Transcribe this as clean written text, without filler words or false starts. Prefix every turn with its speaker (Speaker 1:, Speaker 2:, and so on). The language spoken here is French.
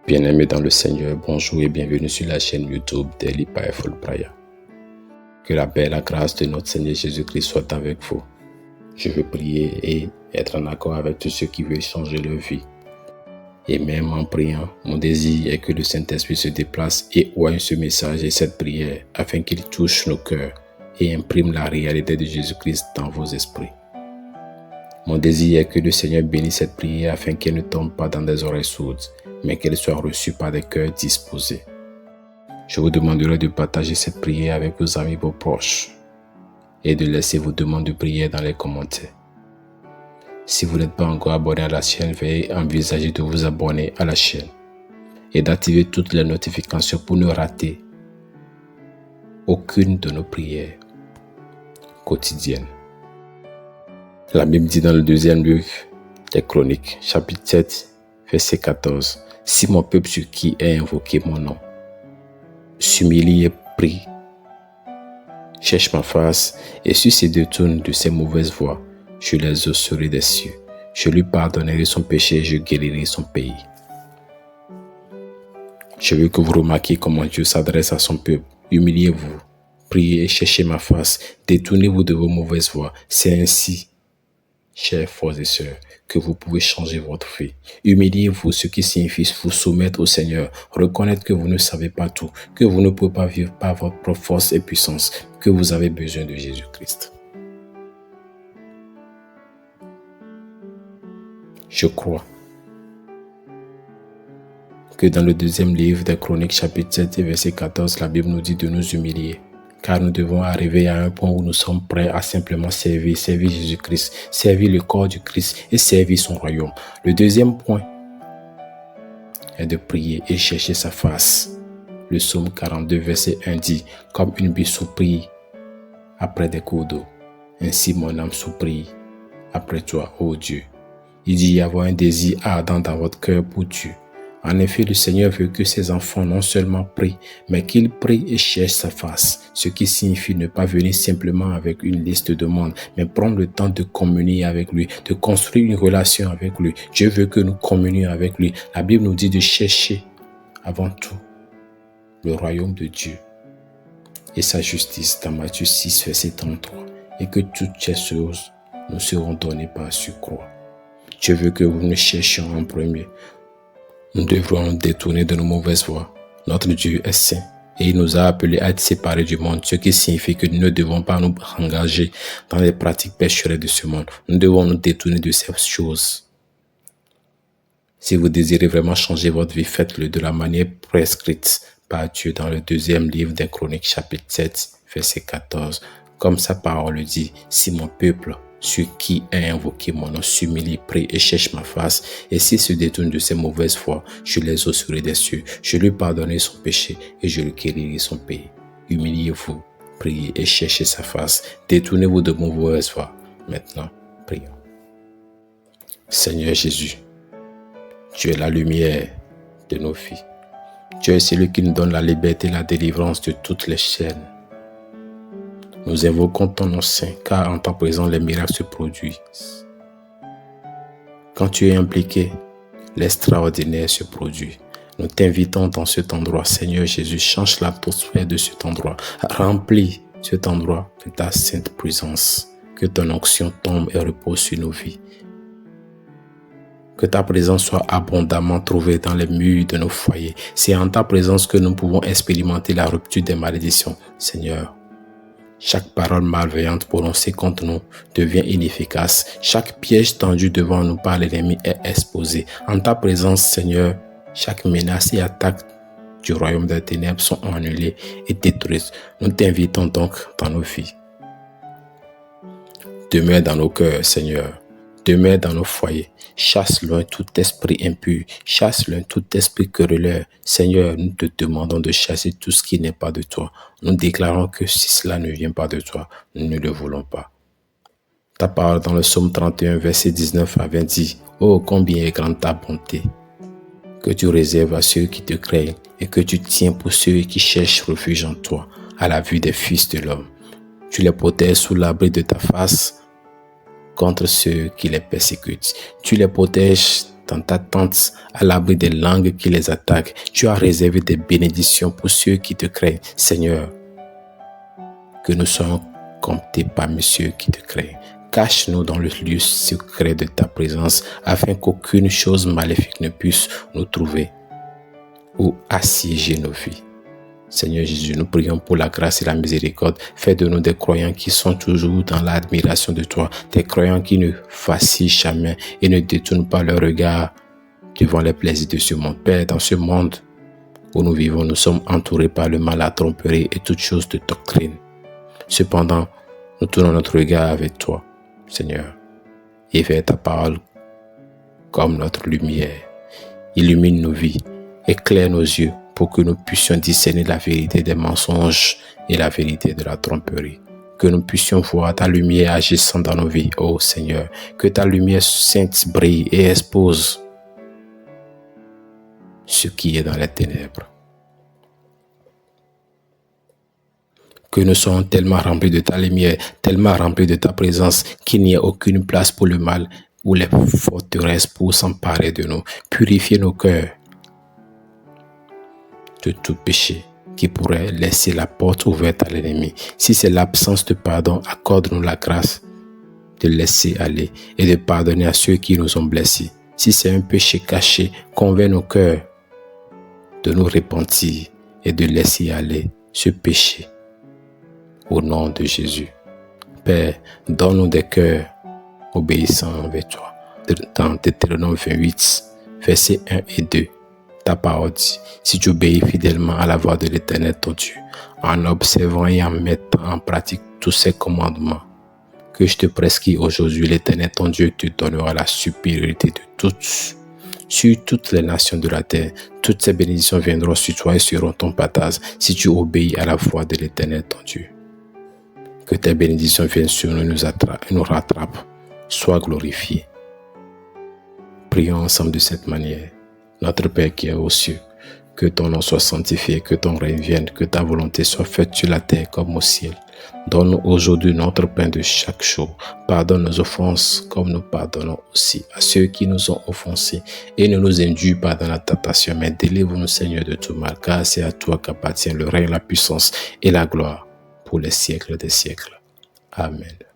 Speaker 1: Bien-aimés dans le Seigneur, bonjour et bienvenue sur la chaîne YouTube Daily Powerful Prayer. Que la paix et la grâce de notre Seigneur Jésus-Christ soient avec vous. Je veux prier et être en accord avec tous ceux qui veulent changer leur vie. Et même en priant, mon désir est que le Saint-Esprit se déplace et oigne ce message et cette prière afin qu'il touche nos cœurs et imprime la réalité de Jésus-Christ dans vos esprits. Mon désir est que le Seigneur bénisse cette prière afin qu'elle ne tombe pas dans des oreilles sourdes, mais qu'elle soit reçue par des cœurs disposés. Je vous demanderai de partager cette prière avec vos amis, vos proches, et de laisser vos demandes de prière dans les commentaires. Si vous n'êtes pas encore abonné à la chaîne, veuillez envisager de vous abonner à la chaîne et d'activer toutes les notifications pour ne rater aucune de nos prières quotidiennes. La Bible dit dans le deuxième livre des Chroniques, chapitre 7, verset 14, « Si mon peuple sur qui est invoqué mon nom s'humilie et prie, cherche ma face, et s'il se détourne de ses mauvaises voies, je les exaucerai des cieux. Je lui pardonnerai son péché et je guérirai son pays. » Je veux que vous remarquiez comment Dieu s'adresse à son peuple. Humiliez-vous, priez et cherchez ma face. Détournez-vous de vos mauvaises voies. C'est ainsi, chers frères et sœurs, que vous pouvez changer votre vie. Humiliez-vous, ce qui signifie vous soumettre au Seigneur. Reconnaître que vous ne savez pas tout, que vous ne pouvez pas vivre par votre propre force et puissance, que vous avez besoin de Jésus-Christ. Je crois que dans le deuxième livre des Chroniques, chapitre 7, verset 14, la Bible nous dit de nous humilier. Car nous devons arriver à un point où nous sommes prêts à simplement servir Jésus-Christ, servir le corps du Christ et servir son royaume. Le deuxième point est de prier et chercher sa face. Le psaume 42, verset 1 dit, « Comme une bille soupire après des cours d'eau, ainsi mon âme soupire après toi, ô Dieu. » Il dit y avoir un désir ardent dans votre cœur pour Dieu. En effet, le Seigneur veut que ses enfants non seulement prient, mais qu'ils prient et cherchent sa face, ce qui signifie ne pas venir simplement avec une liste de demandes, mais prendre le temps de communier avec lui, de construire une relation avec lui. Dieu veut que nous communions avec lui. La Bible nous dit de chercher avant tout le royaume de Dieu et sa justice dans Matthieu 6, verset 33, et que toutes ces choses nous seront données par surcroît. Dieu veut que nous cherchions en premier. Nous devrons nous détourner de nos mauvaises voies. Notre Dieu est saint et il nous a appelés à être séparés du monde, ce qui signifie que nous ne devons pas nous engager dans les pratiques pécheresses de ce monde. Nous devons nous détourner de ces choses. Si vous désirez vraiment changer votre vie, faites-le de la manière prescrite par Dieu dans le deuxième livre des Chroniques, chapitre 7, verset 14. Comme sa parole le dit, « Si mon peuple sur qui est invoqué mon nom s'humilie, prie et cherche ma face, et s'il se détourne de ses mauvaises voies, je les exaucerai des cieux. Je lui pardonnerai son péché et je lui guérirai son pays. » Humiliez-vous, priez et cherchez sa face. Détournez-vous de vos mauvaises voies. Maintenant, prions. Seigneur Jésus, tu es la lumière de nos vies. Tu es celui qui nous donne la liberté et la délivrance de toutes les chaînes. Nous invoquons ton nom saint, car en ta présence, les miracles se produisent. Quand tu es impliqué, l'extraordinaire se produit. Nous t'invitons dans cet endroit. Seigneur Jésus, change l'atmosphère de cet endroit. Remplis cet endroit de ta sainte présence. Que ton onction tombe et repose sur nos vies. Que ta présence soit abondamment trouvée dans les murs de nos foyers. C'est en ta présence que nous pouvons expérimenter la rupture des malédictions. Seigneur, chaque parole malveillante prononcée contre nous devient inefficace. Chaque piège tendu devant nous par l'ennemi est exposé. En ta présence, Seigneur, chaque menace et attaque du royaume des ténèbres sont annulées et détruites. Nous t'invitons donc dans nos vies. Demeure dans nos cœurs, Seigneur. Demeure dans nos foyers. Chasse loin tout esprit impur. Chasse loin tout esprit querelleur. Seigneur, nous te demandons de chasser tout ce qui n'est pas de toi. Nous déclarons que si cela ne vient pas de toi, nous ne le voulons pas. Ta parole dans le psaume 31, verset 19 à 20 dit, « Oh, combien est grande ta bonté, que tu réserves à ceux qui te craignent et que tu tiens pour ceux qui cherchent refuge en toi, à la vue des fils de l'homme. Tu les protèges sous l'abri de ta face contre ceux qui les persécutent. Tu les protèges dans ta tente, à l'abri des langues qui les attaquent. Tu as réservé des bénédictions pour ceux qui te craignent. Seigneur, que nous soyons comptés parmi ceux qui te craignent. Cache-nous dans le lieu secret de ta présence, afin qu'aucune chose maléfique ne puisse nous trouver ou assiéger nos vies. Seigneur Jésus, nous prions pour la grâce et la miséricorde. Fais de nous des croyants qui sont toujours dans l'admiration de toi, des croyants qui ne vacillent jamais et ne détournent pas leur regard devant les plaisirs de ce monde. Père, dans ce monde où nous vivons, nous sommes entourés par le mal, la tromperie et toutes choses de doctrine. Cependant, nous tournons notre regard avec toi, Seigneur, et vers ta parole comme notre lumière. Illumine nos vies, éclaire nos yeux pour que nous puissions discerner la vérité des mensonges et la vérité de la tromperie. Que nous puissions voir ta lumière agissant dans nos vies, ô Seigneur. Que ta lumière sainte brille et expose ce qui est dans les ténèbres. Que nous soyons tellement remplis de ta lumière, tellement remplis de ta présence, qu'il n'y ait aucune place pour le mal ou les forteresses pour s'emparer de nous. Purifier nos cœurs de tout péché qui pourrait laisser la porte ouverte à l'ennemi. Si c'est l'absence de pardon, accorde-nous la grâce de laisser aller et de pardonner à ceux qui nous ont blessés. Si c'est un péché caché, convainc nos cœurs de nous repentir et de laisser aller ce péché. Au nom de Jésus. Père, donne-nous des cœurs obéissants envers toi. Dans Deutéronome 28, versets 1 et 2, ta parole dit, si tu obéis fidèlement à la voix de l'Éternel ton Dieu, en observant et en mettant en pratique tous ses commandements, que je te prescris aujourd'hui, l'Éternel ton Dieu te donnera la supériorité de toutes, sur toutes les nations de la terre. Toutes ces bénédictions viendront sur toi et seront ton partage si tu obéis à la voix de l'Éternel ton Dieu. Que tes bénédictions viennent sur nous et nous rattrapent. Sois glorifié. Prions ensemble de cette manière. Notre Père qui est aux cieux, que ton nom soit sanctifié, que ton règne vienne, que ta volonté soit faite sur la terre comme au ciel. Donne-nous aujourd'hui notre pain de chaque jour. Pardonne nos offenses comme nous pardonnons aussi à ceux qui nous ont offensés. Et ne nous induis pas dans la tentation, mais délivre-nous Seigneur de tout mal, car c'est à toi qu'appartient le règne, la puissance et la gloire pour les siècles des siècles. Amen.